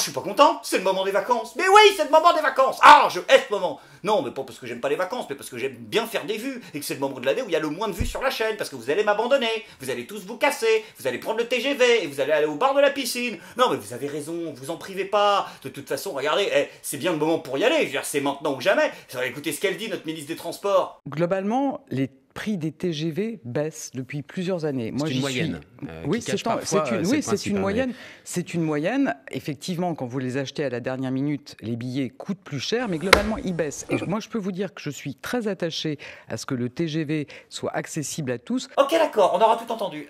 suis pas content, c'est le moment des vacances. Mais oui, c'est le moment des vacances. Ah, je hais ce moment. Non, mais pas parce que j'aime pas les vacances, mais parce que j'aime bien faire des vues, et que c'est le moment de l'année où il y a le moins de vues sur la chaîne, parce que vous allez m'abandonner, vous allez tous vous casser, vous allez prendre le TGV, et vous allez aller au bar de la piscine. Non, mais vous avez raison, vous en privez pas. De toute façon, regardez, c'est bien le moment pour y aller, je veux dire, c'est maintenant ou jamais. Écoutez ce qu'elle dit, notre ministre des Transports. Globalement, les prix des TGV baissent depuis plusieurs années. C'est une moyenne. Oui, c'est une moyenne. C'est une moyenne. Effectivement, quand vous les achetez à la dernière minute, les billets coûtent plus cher, mais globalement, ils baissent. Et moi, je peux vous dire que je suis très attaché à ce que le TGV soit accessible à tous. Ok, d'accord, on aura tout entendu.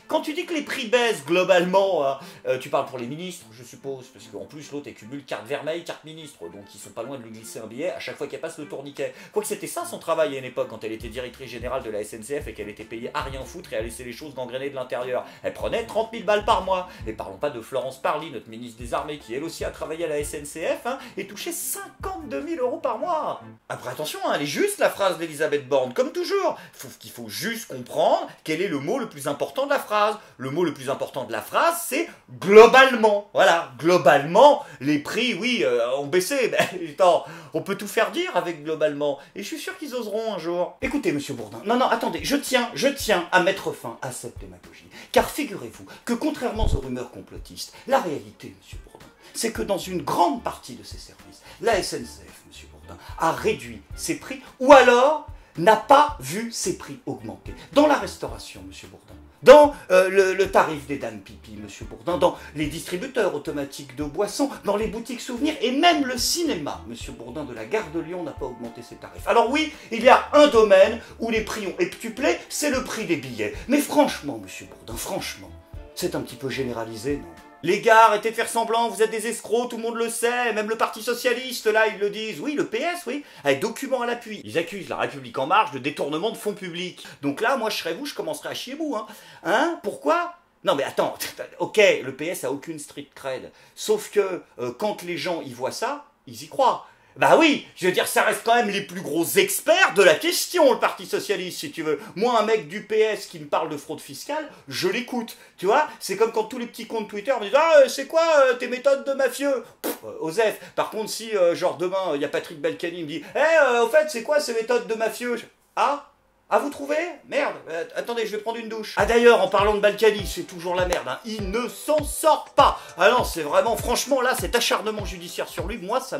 Quand tu dis que les prix baissent globalement, tu parles pour les ministres, je suppose, parce qu'en plus, l'autre, il cumule carte vermeille, carte ministre, donc ils sont pas loin de lui glisser un billet à chaque fois qu'elle passe le tourniquet. Quoique c'était ça son travail à une époque, quand elle était directrice générale de la SNCF et qu'elle était payée à rien foutre et à laisser les choses gangréner de l'intérieur. Elle prenait 30 000 balles par mois. Et parlons pas de Florence Parly, notre ministre des Armées, qui elle aussi a travaillé à la SNCF, et touchait 52 000 € par mois. Après attention, elle est juste la phrase d'Elisabeth Borne, comme toujours. Il faut juste comprendre quel est le mot le plus important de la phrase. Le mot le plus important de la phrase, c'est globalement. Voilà, globalement, les prix, oui, ont baissé. Ben, attends, on peut tout faire dire avec globalement. Et je suis sûr qu'ils oseront un jour. Écoutez, monsieur Bourdin, non, attendez, je tiens à mettre fin à cette démagogie. Car figurez-vous que contrairement aux rumeurs complotistes, la réalité, monsieur Bourdin, c'est que dans une grande partie de ses services, la SNCF, monsieur Bourdin, a réduit ses prix, ou alors n'a pas vu ses prix augmenter. Dans la restauration, monsieur Bourdin, dans le tarif des dames pipi, monsieur Bourdin, dans les distributeurs automatiques de boissons, dans les boutiques souvenirs, et même le cinéma, monsieur Bourdin, de la gare de Lyon n'a pas augmenté ses tarifs. Alors oui, il y a un domaine où les prix ont heptuplé, c'est le prix des billets. Mais franchement, monsieur Bourdin, franchement, c'est un petit peu généralisé, non ? Les gars, arrêtez de faire semblant, vous êtes des escrocs, tout le monde le sait, même le Parti Socialiste, là, ils le disent. Oui, le PS, oui, avec documents à l'appui. Ils accusent la République En Marche de détournement de fonds publics. Donc là, moi, je serais vous, je commencerais à chier vous, Hein pourquoi ? Non mais attends, ok, le PS a aucune street cred. Sauf que, quand les gens y voient ça, ils y croient. Bah oui, je veux dire, ça reste quand même les plus gros experts de la question, le Parti Socialiste, si tu veux. Moi, un mec du PS qui me parle de fraude fiscale, je l'écoute. Tu vois, c'est comme quand tous les petits comptes Twitter me disent « Ah, c'est quoi tes méthodes de mafieux ?» Osef. Par contre, si, genre, demain, il y a Patrick Balkany, il me dit « Eh, au fait, c'est quoi ces méthodes de mafieux ?» Ah, vous trouvez? Merde, attendez, je vais prendre une douche. Ah d'ailleurs, en parlant de Balkany, c'est toujours la merde, il ne s'en sort pas. Ah non, c'est vraiment, franchement, là, cet acharnement judiciaire sur lui, moi, ça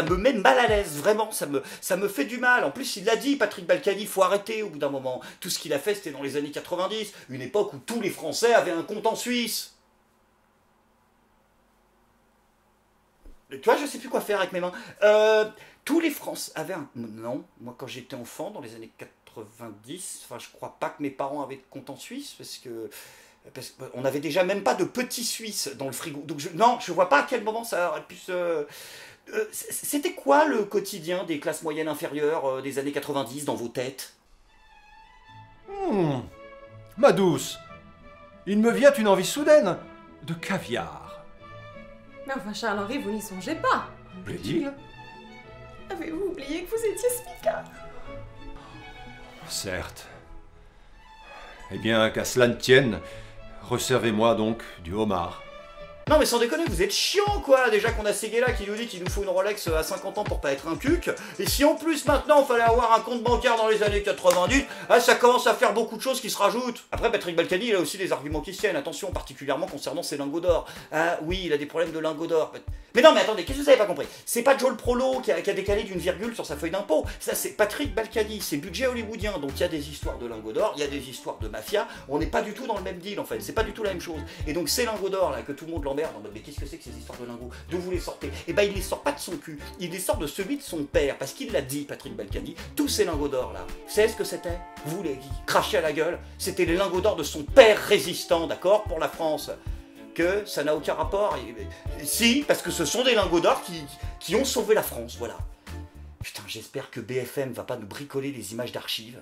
me met mal à l'aise, vraiment, ça me fait du mal. En plus, il l'a dit, Patrick Balkany, il faut arrêter au bout d'un moment. Tout ce qu'il a fait, c'était dans les années 90, une époque où tous les Français avaient un compte en Suisse. Tu vois, je sais plus quoi faire avec mes mains. Tous les Français avaient un... Non, moi, quand j'étais enfant, dans les années 90, enfin, je crois pas que mes parents avaient de compte en Suisse, parce qu'on n'avait déjà même pas de petits Suisses dans le frigo. Donc, non, je vois pas à quel moment ça aurait pu se... C'était quoi le quotidien des classes moyennes inférieures des années 90 dans vos têtes? Ma douce, il me vient une envie soudaine de caviar. Mais enfin, Charles-Henri, vous n'y songez pas. Plaît-il? Avez-vous oublié que vous étiez smicard? Certes. Eh bien, qu'à cela ne tienne, resservez-moi donc du homard. Non mais sans déconner, vous êtes chiant quoi. Déjà qu'on a Séguéla qui nous dit qu'il nous faut une Rolex à 50 ans pour pas être un cuc. Et si en plus maintenant il fallait avoir un compte bancaire dans les années 90, ça commence à faire beaucoup de choses qui se rajoutent. Après Patrick Balkany il a aussi des arguments qui se tiennent, attention particulièrement concernant ses lingots d'or. Ah oui, il a des problèmes de lingots d'or. Mais non mais attendez, qu'est-ce que vous avez pas compris? C'est pas Joe le Prolo qui a décalé d'une virgule sur sa feuille d'impôt. Ça c'est Patrick Balkany, c'est budget hollywoodien. Donc il y a des histoires de lingots d'or, il y a des histoires de mafia. On n'est pas du tout dans le même deal en fait, c'est pas du tout la même chose. Et donc ces lingots d'or là que tout le monde l'emmerde en mode mais qu'est-ce que c'est que ces histoires de lingots? D'où vous les sortez? Eh ben il les sort pas de son cul, il les sort de celui de son père, parce qu'il l'a dit Patrick Balkany, tous ces lingots d'or là, vous savez ce que c'était? Vous les crachez à la gueule, c'était les lingots d'or de son père résistant, d'accord, pour la France. Que ça n'a aucun rapport. Si, parce que ce sont des lingots d'or qui ont sauvé la France, voilà. Putain, j'espère que BFM va pas nous bricoler les images d'archives.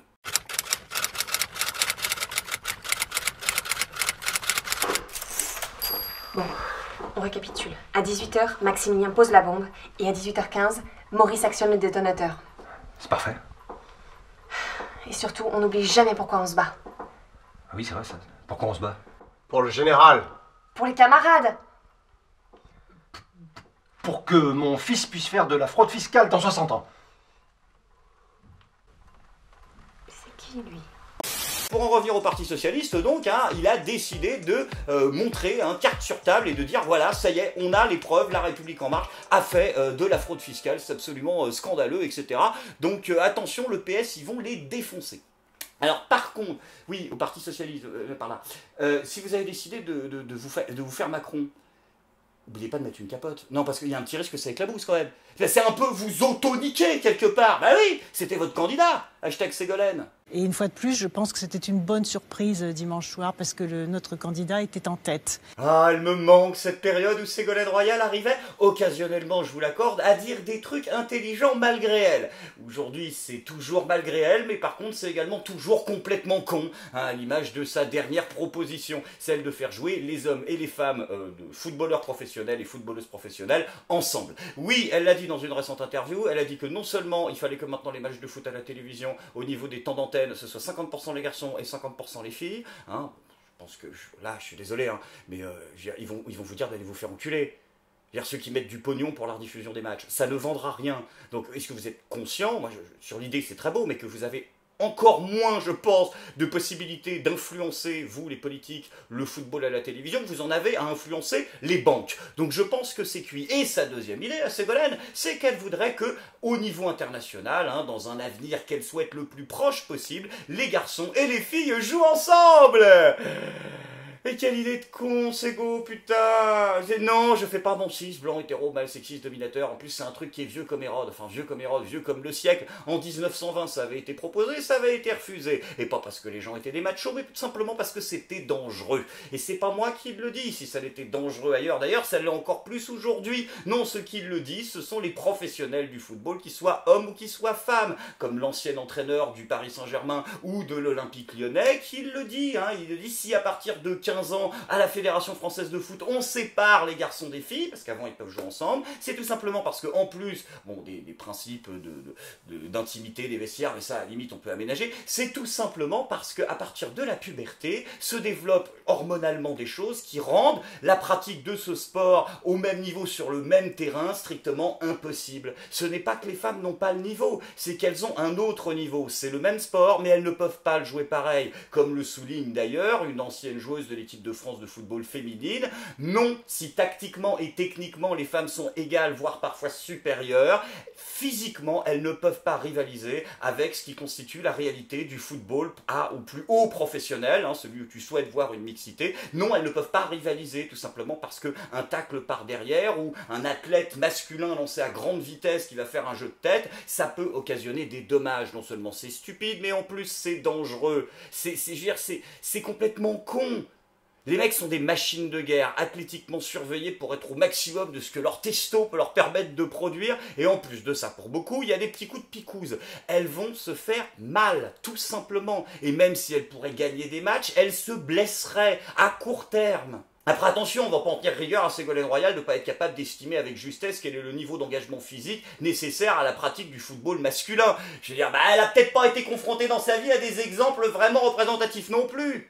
Bon, on récapitule. À 18 h, Maximilien pose la bombe, et à 18 h 15, Maurice actionne le détonateur. C'est parfait. Et surtout, on n'oublie jamais pourquoi on se bat. Ah oui, c'est vrai, ça. Pourquoi on se bat? Pour le général. Pour les camarades. pour que mon fils puisse faire de la fraude fiscale dans 60 ans. C'est qui, lui? Pour en revenir au Parti Socialiste, donc, hein, il a décidé de montrer carte sur table et de dire, voilà, ça y est, on a les preuves, La République En Marche a fait de la fraude fiscale, c'est absolument scandaleux, etc. Donc attention, le PS, ils vont les défoncer. Alors par contre, oui, au Parti Socialiste, par là, si vous avez décidé de vous faire Macron, n'oubliez pas de mettre une capote. Non, parce qu'il y a un petit risque que ça éclabousse quand même. C'est un peu vous auto-niquer quelque part. Bah oui, c'était votre candidat. Hashtag Ségolène. Et une fois de plus, je pense que c'était une bonne surprise dimanche soir parce que notre candidat était en tête. Ah, elle me manque cette période où Ségolène Royal arrivait, occasionnellement, je vous l'accorde, à dire des trucs intelligents malgré elle. Aujourd'hui, c'est toujours malgré elle, mais par contre, c'est également toujours complètement con, hein, à l'image de sa dernière proposition, celle de faire jouer les hommes et les femmes de footballeurs professionnels et footballeuses professionnelles ensemble. Oui, elle l'a dit dans une récente interview, elle a dit que non seulement il fallait que maintenant les matchs de foot à la télévision, au niveau des temps d'antenne, ce soit 50% les garçons et 50% les filles, hein, je pense que, là, je suis désolé, hein, mais ils vont vous dire d'aller vous faire enculer. Ceux qui mettent du pognon pour la rediffusion des matchs, ça ne vendra rien. Donc, est-ce que vous êtes conscient, moi, sur l'idée, c'est très beau, mais que vous avez encore moins, je pense, de possibilités d'influencer, vous les politiques, le football à la télévision, que vous en avez à influencer les banques. Donc je pense que c'est cuit. Et sa deuxième idée, à Ségolène, c'est qu'elle voudrait que, au niveau international, hein, dans un avenir qu'elle souhaite le plus proche possible, les garçons et les filles jouent ensemble. Mais quelle idée de con, Ségo, putain! Non, je fais pas mon cis, blanc, hétéro, mâle, sexiste, dominateur. En plus, c'est un truc qui est vieux comme Hérode. Enfin, vieux comme Hérode, vieux comme le siècle. En 1920, ça avait été proposé, ça avait été refusé. Et pas parce que les gens étaient des machos, mais tout simplement parce que c'était dangereux. Et c'est pas moi qui le dis. Si ça l'était dangereux ailleurs, d'ailleurs, ça l'est encore plus aujourd'hui. Non, ceux qui le disent, ce sont les professionnels du football, qu'ils soient hommes ou qu'ils soient femmes. Comme l'ancien entraîneur du Paris Saint-Germain ou de l'Olympique Lyonnais, qui le dit. Hein. Il le dit, si à partir de 15 ans, à la Fédération Française de Foot, on sépare les garçons des filles, parce qu'avant ils peuvent jouer ensemble, c'est tout simplement parce que, en plus, bon, des principes d'intimité des vestiaires, mais ça, à la limite, on peut aménager, c'est tout simplement parce qu'à partir de la puberté, se développent hormonalement des choses qui rendent la pratique de ce sport au même niveau, sur le même terrain, strictement impossible. Ce n'est pas que les femmes n'ont pas le niveau, c'est qu'elles ont un autre niveau. C'est le même sport, mais elles ne peuvent pas le jouer pareil, comme le souligne d'ailleurs une ancienne joueuse de l'équipe de France de football féminine. Non, si tactiquement et techniquement les femmes sont égales, voire parfois supérieures, physiquement elles ne peuvent pas rivaliser avec ce qui constitue la réalité du football au plus haut professionnel, hein, celui où tu souhaites voir une mixité. Non, elles ne peuvent pas rivaliser, tout simplement parce qu'un tacle par derrière ou un athlète masculin lancé à grande vitesse qui va faire un jeu de tête, ça peut occasionner des dommages. Non seulement c'est stupide, mais en plus c'est dangereux. C'est complètement con. Les mecs sont des machines de guerre, athlétiquement surveillés pour être au maximum de ce que leur testo peut leur permettre de produire. Et en plus de ça, pour beaucoup, il y a des petits coups de picouse. Elles vont se faire mal, tout simplement. Et même si elles pourraient gagner des matchs, elles se blesseraient à court terme. Après, attention, on va pas en tenir rigueur à Ségolène Royal de ne pas être capable d'estimer avec justesse quel est le niveau d'engagement physique nécessaire à la pratique du football masculin. Je veux dire, elle a peut-être pas été confrontée dans sa vie à des exemples vraiment représentatifs non plus.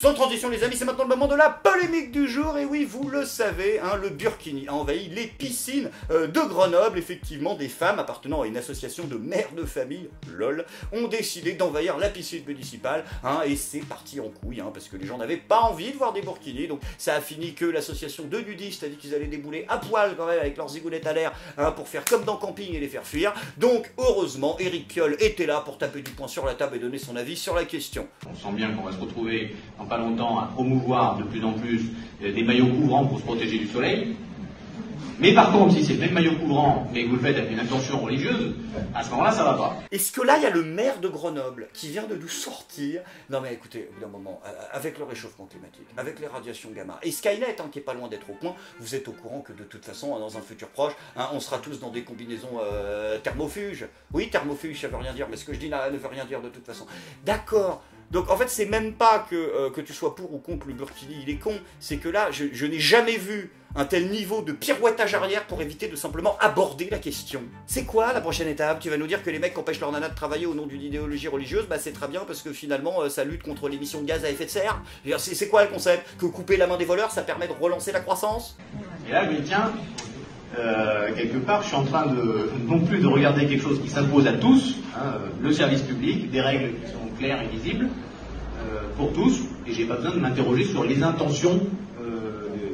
Sans transition les amis, c'est maintenant le moment de la polémique du jour. Et oui, vous le savez, hein, le burkini a envahi les piscines de Grenoble. Effectivement, des femmes appartenant à une association de mères de famille, lol, ont décidé d'envahir la piscine municipale. Hein, et c'est parti en couille, hein, parce que les gens n'avaient pas envie de voir des burkinis. Donc ça a fini que l'association de nudistes a dit qu'ils allaient débouler à poil quand même avec leurs zigounettes à l'air, hein, pour faire comme dans Camping et les faire fuir. Donc heureusement, Éric Piolle était là pour taper du poing sur la table et donner son avis sur la question. On sent bien qu'on va se retrouver dans pas longtemps à promouvoir de plus en plus des maillots couvrants pour se protéger du soleil. Mais par contre, si c'est le même maillot couvrant, mais que vous le faites avec une intention religieuse, à ce moment-là, ça va pas. Est-ce que là, il y a le maire de Grenoble qui vient de nous sortir? Non mais écoutez, au bout d'un moment, avec le réchauffement climatique, avec les radiations gamma, et Skynet, hein, qui est pas loin d'être au point, vous êtes au courant que de toute façon, dans un futur proche, hein, on sera tous dans des combinaisons thermofuges. Oui, thermofuge, ça veut rien dire, mais ce que je dis ne veut rien dire de toute façon. D'accord. Donc en fait, c'est même pas que tu sois pour ou contre le burkini, il est con, c'est que là, je n'ai jamais vu un tel niveau de pirouettage arrière pour éviter de simplement aborder la question. C'est quoi la prochaine étape? Tu vas nous dire que les mecs qui empêchent leur nana de travailler au nom d'une idéologie religieuse, bah c'est très bien parce que finalement ça lutte contre l'émission de gaz à effet de serre. C'est quoi le concept? Que couper la main des voleurs, ça permet de relancer la croissance? Et là, je me dis, tiens, quelque part, je suis en train non plus de regarder quelque chose qui s'impose à tous, le service public, des règles qui sont claires et visibles pour tous, et j'ai pas besoin de m'interroger sur les intentions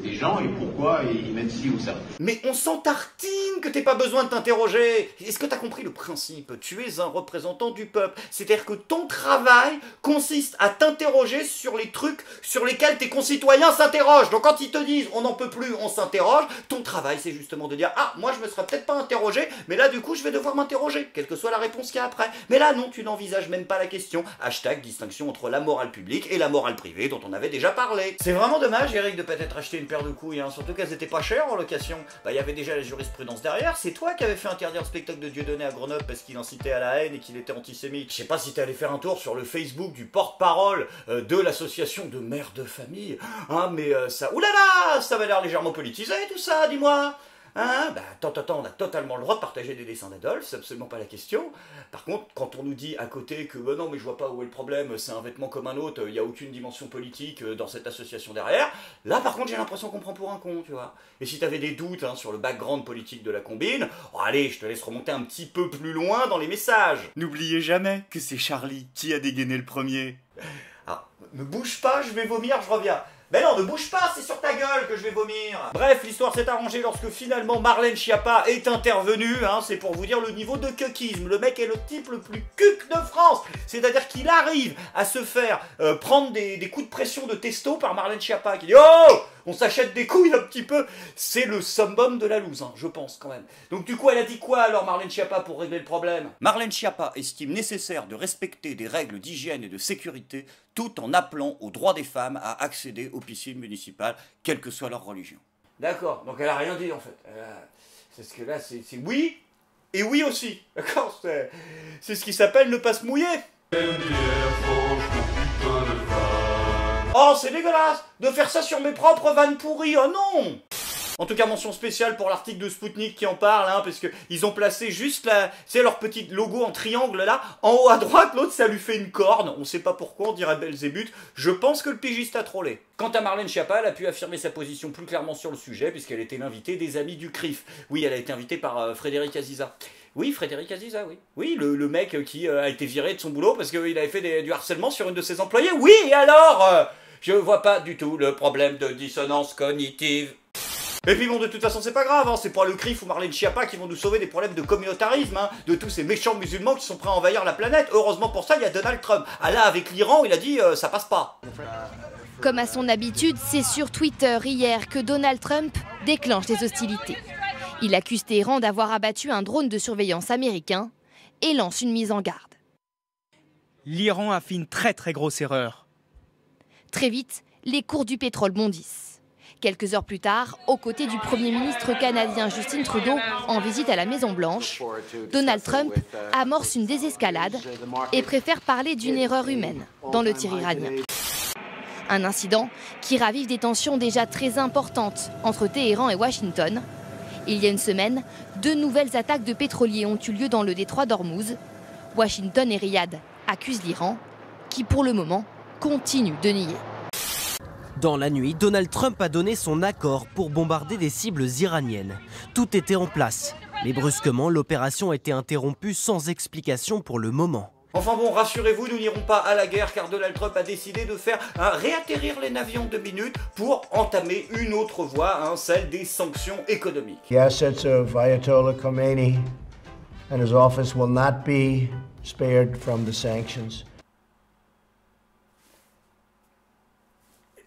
des gens et pourquoi ils mettent ci ou ça. Mais on s'en tartine que t'aies pas besoin de t'interroger. Est-ce que t'as compris le principe? Tu es un représentant du peuple. C'est-à-dire que ton travail consiste à t'interroger sur les trucs sur lesquels tes concitoyens s'interrogent. Donc quand ils te disent on n'en peut plus, on s'interroge, ton travail c'est justement de dire ah, moi je me serais peut-être pas interrogé, mais là du coup je vais devoir m'interroger, quelle que soit la réponse qu'il y a après. Mais là non, tu n'envisages même pas la question. Hashtag distinction entre la morale publique et la morale privée dont on avait déjà parlé. C'est vraiment dommage, Eric, de peut-être acheter une paire de couilles, hein. Surtout qu'elles étaient pas chères en location. Bah il y avait déjà la jurisprudence derrière. C'est toi qui avais fait interdire le spectacle de Dieudonné à Grenoble parce qu'il incitait à la haine et qu'il était antisémite. Je sais pas si t'es allé faire un tour sur le Facebook du porte-parole de l'association de mères de famille, hein, mais ça... Oulala, ça va l'air légèrement politisé tout ça, dis-moi. Hein, bah attends, on a totalement le droit de partager des dessins d'Adolphe, c'est absolument pas la question. Par contre, quand on nous dit à côté que bah non mais je vois pas où est le problème, c'est un vêtement comme un autre, il y a aucune dimension politique dans cette association derrière, là par contre j'ai l'impression qu'on prend pour un con, tu vois. Et si t'avais des doutes sur le background politique de la combine, oh, allez, je te laisse remonter un petit peu plus loin dans les messages. N'oubliez jamais que c'est Charlie qui a dégainé le premier. Ah, ne bouge pas, je vais vomir, je reviens. Mais non, ne bouge pas, c'est sur ta gueule que je vais vomir. Bref, l'histoire s'est arrangée lorsque finalement Marlène Schiappa est intervenue, c'est pour vous dire le niveau de cuckisme. Le mec est le type le plus cuck de France. C'est-à-dire qu'il arrive à se faire prendre des coups de pression de testo par Marlène Schiappa qui dit « Oh, on s'achète des couilles un petit peu !» C'est le summum de la loose, je pense quand même. Donc du coup, elle a dit quoi alors Marlène Schiappa pour régler le problème? Marlène Schiappa estime nécessaire de respecter des règles d'hygiène et de sécurité tout en appelant aux droits des femmes à accéder aux piscines municipales, quelle que soit leur religion. D'accord, donc elle a rien dit en fait. C'est ce que là, c'est oui et oui aussi. D'accord, c'est ce qui s'appelle ne pas se mouiller. Oh, c'est dégueulasse de faire ça sur mes propres vannes pourries, oh non! En tout cas, mention spéciale pour l'article de Spoutnik qui en parle, parce qu'ils ont placé juste leur petit logo en triangle là, en haut à droite, l'autre ça lui fait une corne, on sait pas pourquoi, on dirait Belzébuth, je pense que le pigiste a trollé. Quant à Marlène Schiappa, elle a pu affirmer sa position plus clairement sur le sujet, puisqu'elle était l'invitée des Amis du CRIF. Oui, elle a été invitée par Frédéric Aziza. Oui, Frédéric Aziza, oui. Oui, le mec qui a été viré de son boulot parce qu'il avait fait du harcèlement sur une de ses employées. Oui, et alors je vois pas du tout le problème de dissonance cognitive. Et puis bon, de toute façon, c'est pas grave, c'est pas le CRIF ou Marlène Schiappa qui vont nous sauver des problèmes de communautarisme, de tous ces méchants musulmans qui sont prêts à envahir la planète. Heureusement pour ça, il y a Donald Trump. Ah là, avec l'Iran, il a dit ça passe pas. Comme à son habitude, c'est sur Twitter hier que Donald Trump déclenche les hostilités. Il accuse Téhéran d'avoir abattu un drone de surveillance américain et lance une mise en garde. L'Iran a fait une très grosse erreur. Très vite, les cours du pétrole bondissent. Quelques heures plus tard, aux côtés du Premier ministre canadien Justin Trudeau, en visite à la Maison-Blanche, Donald Trump amorce une désescalade et préfère parler d'une erreur humaine dans le tir iranien. Un incident qui ravive des tensions déjà très importantes entre Téhéran et Washington. Il y a une semaine, 2 nouvelles attaques de pétroliers ont eu lieu dans le détroit d'Ormuz. Washington et Riyad accusent l'Iran, qui pour le moment continue de nier. Dans la nuit, Donald Trump a donné son accord pour bombarder des cibles iraniennes. Tout était en place. Mais brusquement, l'opération a été interrompue sans explication pour le moment. Enfin bon, rassurez-vous, nous n'irons pas à la guerre car Donald Trump a décidé de faire réatterrir les navires en 2 minutes pour entamer une autre voie, celle des sanctions économiques. The assets of Ayatollah Khomeini and his office will not be spared from the sanctions.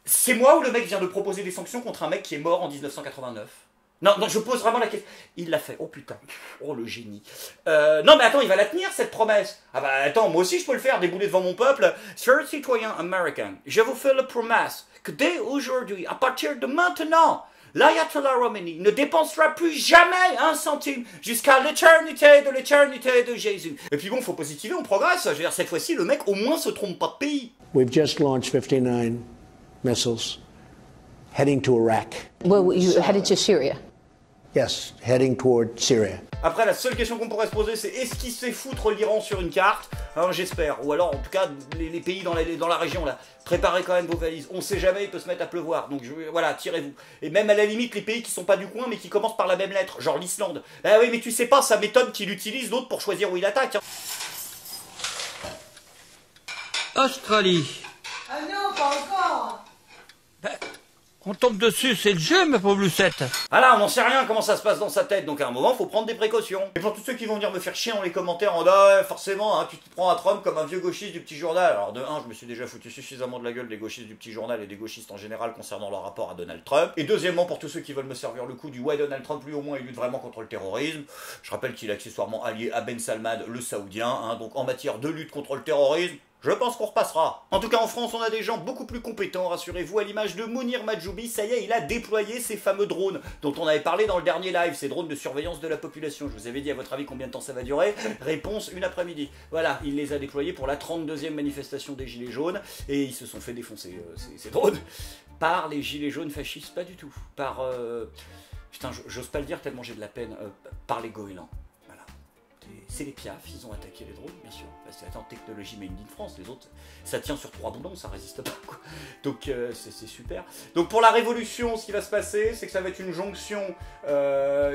C'est moi ou le mec vient de proposer des sanctions contre un mec qui est mort en 1989 ? Non, je pose vraiment la question. Il l'a fait. Oh putain. Oh le génie. Non mais attends, il va la tenir cette promesse. Ah bah attends, moi aussi je peux le faire, débouler devant mon peuple. Chers citoyens américains, je vous fais la promesse que dès aujourd'hui, à partir de maintenant, l'Ayatollah Khomeini ne dépensera plus jamais 1 centime jusqu'à l'éternité de Jésus. Et puis bon, faut positiver, on progresse. Je veux dire, cette fois-ci, le mec au moins se trompe pas de pays. We've just launched 59 missiles heading to Iraq. Well, you headed to Syria? Yes, heading toward Syria. Après, la seule question qu'on pourrait se poser, c'est est-ce qu'il sait foutre l'Iran sur une carte? Hein, j'espère. Ou alors, en tout cas, les pays dans la région, là, préparez quand même vos valises. On sait jamais, il peut se mettre à pleuvoir. Donc voilà, tirez-vous. Et même à la limite, les pays qui sont pas du coin, mais qui commencent par la même lettre, genre l'Islande. Ah oui, mais tu sais pas, ça m'étonne qu'il utilise d'autres pour choisir où il attaque. Hein. Australie. Ah non, pas encore. On tombe dessus, c'est le jeu, ma pauvre Lucette. Ah là, on n'en sait rien comment ça se passe dans sa tête, donc à un moment, faut prendre des précautions. Et pour tous ceux qui vont venir me faire chier dans les commentaires en disant ouais, forcément, hein, tu te prends à Trump comme un vieux gauchiste du petit journal. Alors de 1, je me suis déjà foutu suffisamment de la gueule des gauchistes du petit journal et des gauchistes en général concernant leur rapport à Donald Trump. Et deuxièmement, pour tous ceux qui veulent me servir le coup du ouais, Donald Trump, lui au moins, il lutte vraiment contre le terrorisme. Je rappelle qu'il est accessoirement allié à Ben Salman, le saoudien, hein, donc en matière de lutte contre le terrorisme, je pense qu'on repassera. En tout cas, en France, on a des gens beaucoup plus compétents, rassurez-vous, à l'image de Mounir Majoubi. Ça y est, il a déployé ces fameux drones dont on avait parlé dans le dernier live, ces drones de surveillance de la population. Je vous avais dit, à votre avis, combien de temps ça va durer? Réponse, une après-midi. Voilà, il les a déployés pour la 32e manifestation des Gilets jaunes, et ils se sont fait défoncer, ces drones, par les Gilets jaunes fascistes, pas du tout. Par... Putain, j'ose pas le dire tellement j'ai de la peine, par les goélands. C'est les piafs, ils ont attaqué les drones, bien sûr. C'est la technologie made in France, les autres, ça tient sur 3 boulons, ça résiste pas, quoi. Donc c'est super. Donc pour la révolution, ce qui va se passer, c'est que ça va être une jonction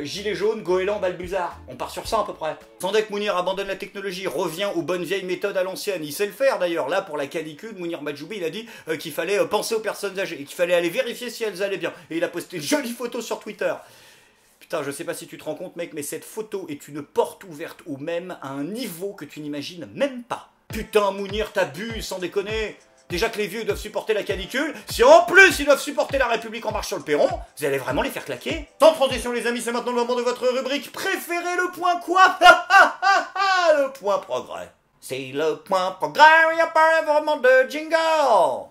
gilet jaune, goéland, balbuzard. On part sur ça à peu près. Tandis que Mounir abandonne la technologie, revient aux bonnes vieilles méthodes à l'ancienne. Il sait le faire d'ailleurs. Là, pour la canicule, Mounir Majoubi, il a dit qu'il fallait penser aux personnes âgées et qu'il fallait aller vérifier si elles allaient bien. Et il a posté une jolie photo sur Twitter. Putain, je sais pas si tu te rends compte, mec, mais cette photo est une porte ouverte ou même à un niveau que tu n'imagines même pas. Putain, Mounir, t'abuses, sans déconner. Déjà que les vieux doivent supporter la canicule, si en plus ils doivent supporter la République en marche sur le perron, vous allez vraiment les faire claquer? Sans transition, les amis, c'est maintenant le moment de votre rubrique préférée, le point quoi? Le point progrès. C'est le point progrès, il n'y a pas vraiment de jingle.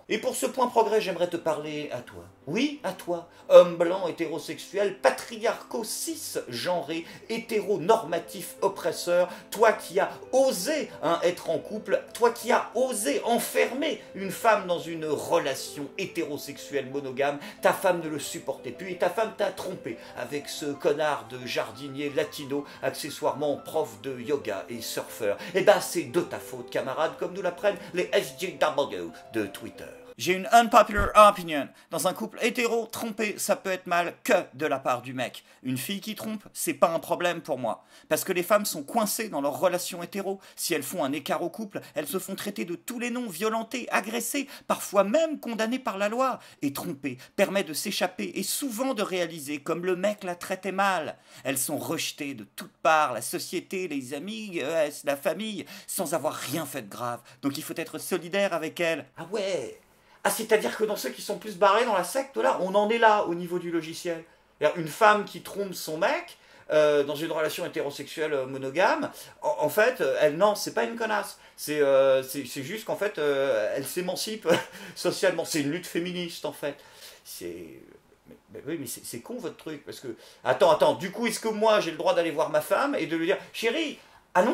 Et pour ce point progrès, j'aimerais te parler à toi. Oui, à toi, homme blanc, hétérosexuel, patriarco-cis-genré, hétéronormatif, oppresseur, toi qui as osé être en couple, toi qui as osé enfermer une femme dans une relation hétérosexuelle monogame, ta femme ne le supportait plus et ta femme t'a trompé avec ce connard de jardinier latino, accessoirement prof de yoga et surfeur. Eh ben c'est de ta faute, camarade, comme nous l'apprennent les SJW de Twitter. J'ai une unpopular opinion. Dans un couple hétéro, tromper, ça peut être mal que de la part du mec. Une fille qui trompe, c'est pas un problème pour moi. Parce que les femmes sont coincées dans leur relation hétéro. Si elles font un écart au couple, elles se font traiter de tous les noms, violentées, agressées, parfois même condamnées par la loi. Et tromper permet de s'échapper et souvent de réaliser comme le mec la traitait mal. Elles sont rejetées de toutes parts, la société, les amis, la famille, sans avoir rien fait de grave. Donc il faut être solidaire avec elles. Ah ouais! Ah, c'est-à-dire que dans ceux qui sont plus barrés dans la secte, là, on en est là au niveau du logiciel. Une femme qui trompe son mec dans une relation hétérosexuelle monogame, en fait, elle, non, c'est pas une connasse. C'est juste qu'en fait, elle s'émancipe socialement. C'est une lutte féministe, en fait. Mais oui, mais c'est con votre truc, parce que... Attends, du coup, est-ce que moi, j'ai le droit d'aller voir ma femme et de lui dire « Chérie, ah non,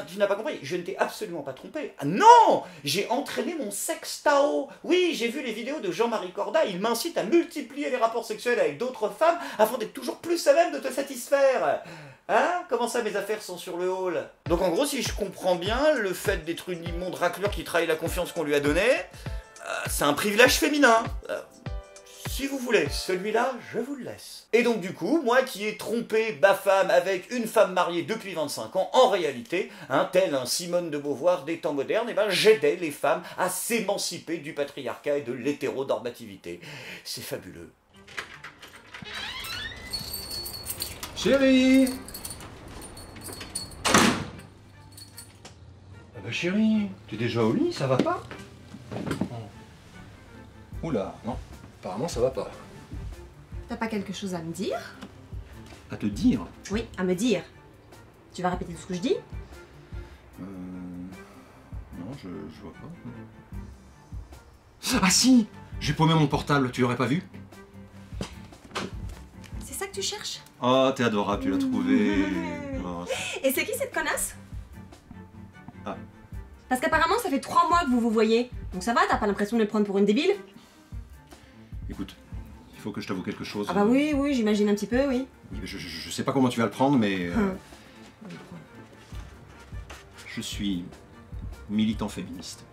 tu n'as pas compris, je ne t'ai absolument pas trompé. Ah non, j'ai entraîné mon sexe Tao. Oui, j'ai vu les vidéos de Jean-Marie Corda, il m'incite à multiplier les rapports sexuels avec d'autres femmes afin d'être toujours plus à même de te satisfaire. Hein? Comment ça, mes affaires sont sur le hall? Donc en gros, si je comprends bien, le fait d'être une immonde raclure qui trahit la confiance qu'on lui a donnée, c'est un privilège féminin. Si vous voulez, celui-là, je vous le laisse. Et donc du coup, moi qui ai trompé ma femme avec une femme mariée depuis 25 ans, en réalité, tel un Simone de Beauvoir des temps modernes, eh ben, j'aidais les femmes à s'émanciper du patriarcat et de l'hétéronormativité. C'est fabuleux. Chérie! Ah bah chérie, t'es déjà au lit, ça va pas? Oula, non. Apparemment, ça va pas. T'as pas quelque chose à me dire? À te dire? Oui, à me dire. Tu vas répéter tout ce que je dis? Non, je vois pas. Ah si! J'ai paumé mon portable, tu l'aurais pas vu? C'est ça que tu cherches? Oh, t'es adorable, tu l'as trouvé. Oh. Et c'est qui cette connasse? Ah. Parce qu'apparemment, ça fait 3 mois que vous vous voyez. Donc ça va, t'as pas l'impression de le prendre pour une débile? Écoute, Il faut que je t'avoue quelque chose. Ah bah oui, oui, j'imagine un petit peu, oui. Je sais pas comment tu vas le prendre, mais... Je suis militant féministe.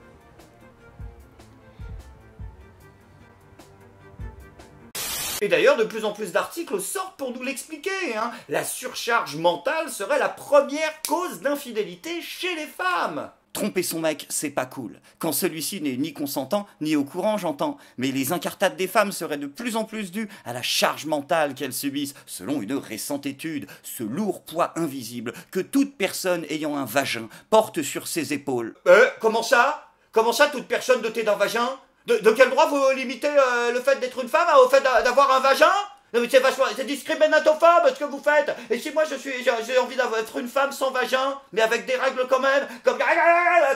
Et d'ailleurs, de plus en plus d'articles sortent pour nous l'expliquer. Hein. La surcharge mentale serait la première cause d'infidélité chez les femmes. Tromper son mec, c'est pas cool. Quand celui-ci n'est ni consentant, ni au courant, j'entends. Mais les incartades des femmes seraient de plus en plus dues à la charge mentale qu'elles subissent, selon une récente étude, ce lourd poids invisible que toute personne ayant un vagin porte sur ses épaules. Comment ça? Comment ça, toute personne dotée d'un vagin? De quel droit vous limitez le fait d'être une femme au fait d'avoir un vagin? Non mais c'est discriminatophobe ce que vous faites. Et si moi j'ai envie d'être une femme sans vagin, mais avec des règles quand même, comme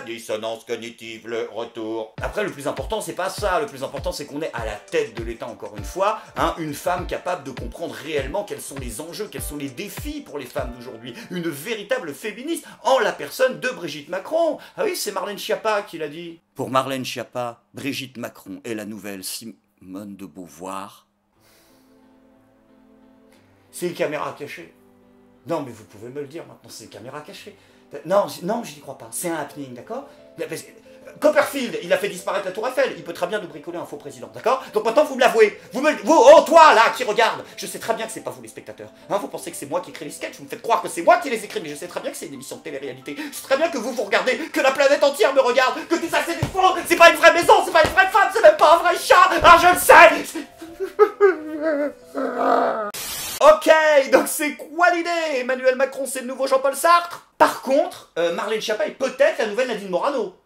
dissonance cognitive, le retour. Après le plus important c'est pas ça, le plus important c'est qu'on est à la tête de l'État encore une fois, hein, une femme capable de comprendre réellement quels sont les enjeux, quels sont les défis pour les femmes d'aujourd'hui, une véritable féministe en la personne de Brigitte Macron. Ah oui, c'est Marlène Schiappa qui l'a dit. Pour Marlène Schiappa, Brigitte Macron est la nouvelle Simone de Beauvoir. C'est une caméra cachée. Non, mais vous pouvez me le dire maintenant, c'est une caméra cachée. Non, non, je n'y crois pas. C'est un happening, d'accord? Copperfield, il a fait disparaître la tour Eiffel. Il peut très bien nous bricoler un faux président, d'accord? Donc maintenant, vous me l'avouez. Oh, toi, là, qui regarde. Je sais très bien que c'est pas vous, les spectateurs. Hein, vous pensez que c'est moi qui écris les sketchs. Vous me faites croire que c'est moi qui les écris. Mais je sais très bien que c'est une émission de télé-réalité. Je sais très bien que vous regardez, que la planète entière me regarde, que tout ça, c'est du faux. C'est pas une vraie maison, c'est pas une vraie femme, c'est même pas un vrai chat. Ah, je le sais. Ok, donc c'est quoi l'idée? Emmanuel Macron, c'est le nouveau Jean-Paul Sartre? Par contre, Marlène Schiappa est peut-être la nouvelle Nadine Morano.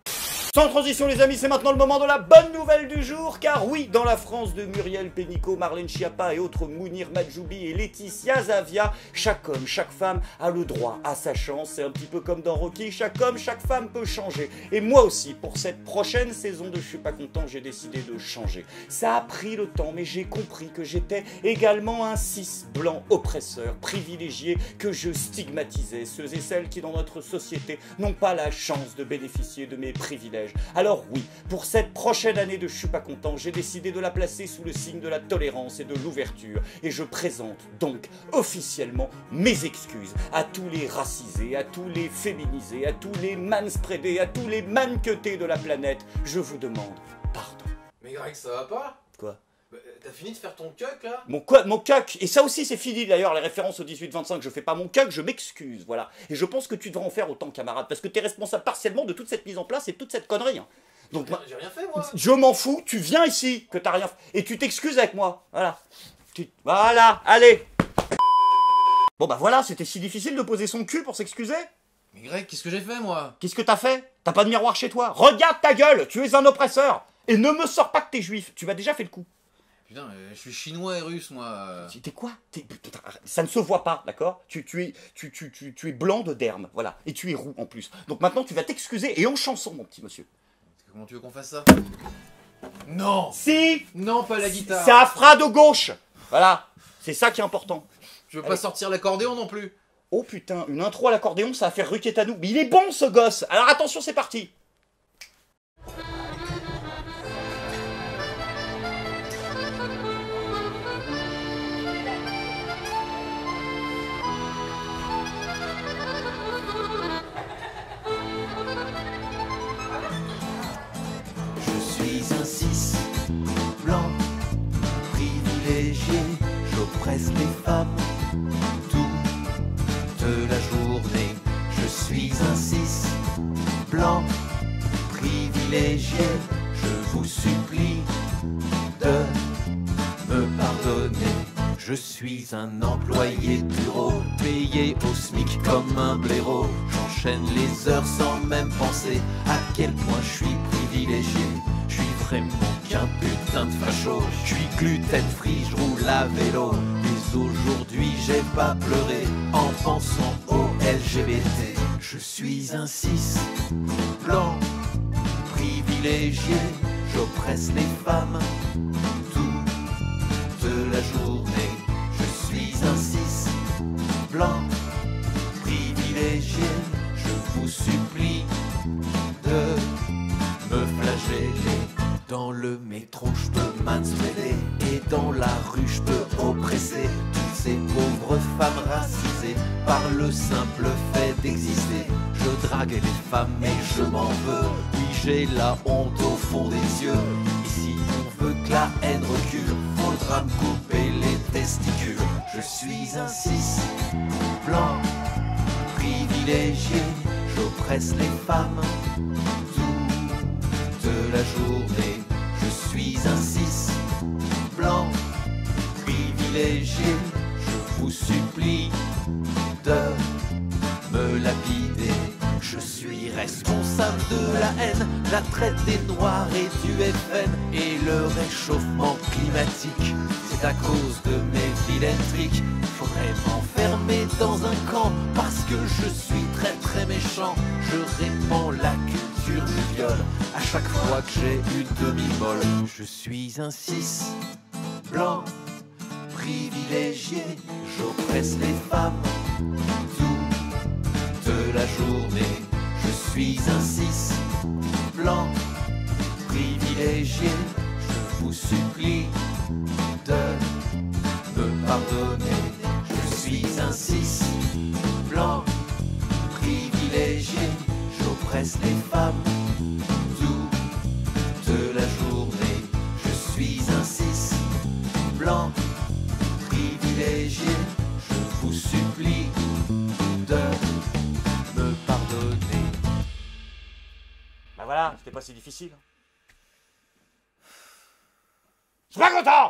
Sans transition les amis, c'est maintenant le moment de la bonne nouvelle du jour, car oui, dans la France de Muriel Pénicaud, Marlène Schiappa et autres Mounir Majoubi et Laetitia Zavia, chaque homme, chaque femme a le droit à sa chance. C'est un petit peu comme dans Rocky, chaque homme, chaque femme peut changer. Et moi aussi, pour cette prochaine saison de Je suis pas content, j'ai décidé de changer. Ça a pris le temps, mais j'ai compris que j'étais également un cis blanc oppresseur, privilégié, que je stigmatisais ceux et celles qui dans notre société n'ont pas la chance de bénéficier de mes privilèges. Alors oui, pour cette prochaine année de Je suis pas content, j'ai décidé de la placer sous le signe de la tolérance et de l'ouverture. Et je présente donc officiellement mes excuses à tous les racisés, à tous les féminisés, à tous les manspreadés, à tous les manquetés de la planète. Je vous demande pardon. Mais Greg, ça va pas? Quoi? T'as fini de faire ton cuck là? Mon quoi? Mon cuck? Et ça aussi c'est fini d'ailleurs, les références au 18-25, je fais pas mon cuck, je m'excuse, voilà. Et je pense que tu devrais en faire autant, camarade, parce que t'es responsable partiellement de toute cette mise en place et de toute cette connerie. Hein. Donc j'ai rien fait moi. Je m'en fous, tu viens ici, que t'as rien fait, et tu t'excuses avec moi, voilà. Voilà, allez. Bon bah voilà, c'était si difficile de poser son cul pour s'excuser? Mais Greg, qu'est-ce que j'ai fait moi? Qu'est-ce que t'as fait? T'as pas de miroir chez toi? Regarde ta gueule, tu es un oppresseur. Et ne me sors pas que t'es juif, tu m'as déjà fait le coup. Putain, je suis chinois et russe, moi. T'es quoi? Ça ne se voit pas, d'accord? Tu es blanc de derme, voilà. Et tu es roux en plus. Donc maintenant, tu vas t'excuser et en chanson, mon petit monsieur. Comment tu veux qu'on fasse ça? Non! Si! Non, pas la guitare! C'est à fra de gauche! Voilà, c'est ça qui est important. Je veux pas sortir l'accordéon non plus. Oh putain, une intro à l'accordéon, ça va faire Ruquetanou. Mais il est bon ce gosse! Alors attention, c'est parti! J'oppresse les femmes toute la journée. Je suis un cis blanc privilégié. Je vous supplie de me pardonner. Je suis un employé de bureau, payé au SMIC comme un blaireau. J'enchaîne les heures sans même penser à quel point je suis privilégié. Je suis vraiment qu'un putain de facho. Je suis gluten free, je roule à vélo. Mais aujourd'hui j'ai pas pleuré en pensant au LGBT. Je suis un cis blanc privilégié. J'oppresse les femmes toute la journée. Je suis un cis blanc privilégié. Je vous supplie de me flageller. Dans le métro, je peux manspreader et dans la rue, je peux oppresser toutes ces pauvres femmes racisées par le simple fait d'exister. Je drague les femmes et je m'en veux. Oui, j'ai la honte au fond des yeux. Ici on veut que la haine recule, faudra me couper les testicules. Je suis un cis blanc privilégié, j'oppresse les femmes toute la journée. Je suis un cis blanc privilégié, je vous supplie de me lapider. Je suis responsable de la haine, la traite des noirs et du FN et le réchauffement climatique. C'est à cause de mes vilaines tricks. Faudrait m'enfermer dans un camp parce que je suis très très méchant. Je répands la culture du viol à chaque fois que j'ai une demi-molle. Je suis un cis blanc privilégié, j'oppresse les femmes toute la journée. Je suis un cis blanc privilégié, je vous supplie de me pardonner. Je suis un cis blanc privilégié, j'oppresse les femmes toute la journée. Je suis un cis blanc privilégié, je vous supplie de me pardonner. Bah voilà, c'était pas si difficile. Je suis pas content.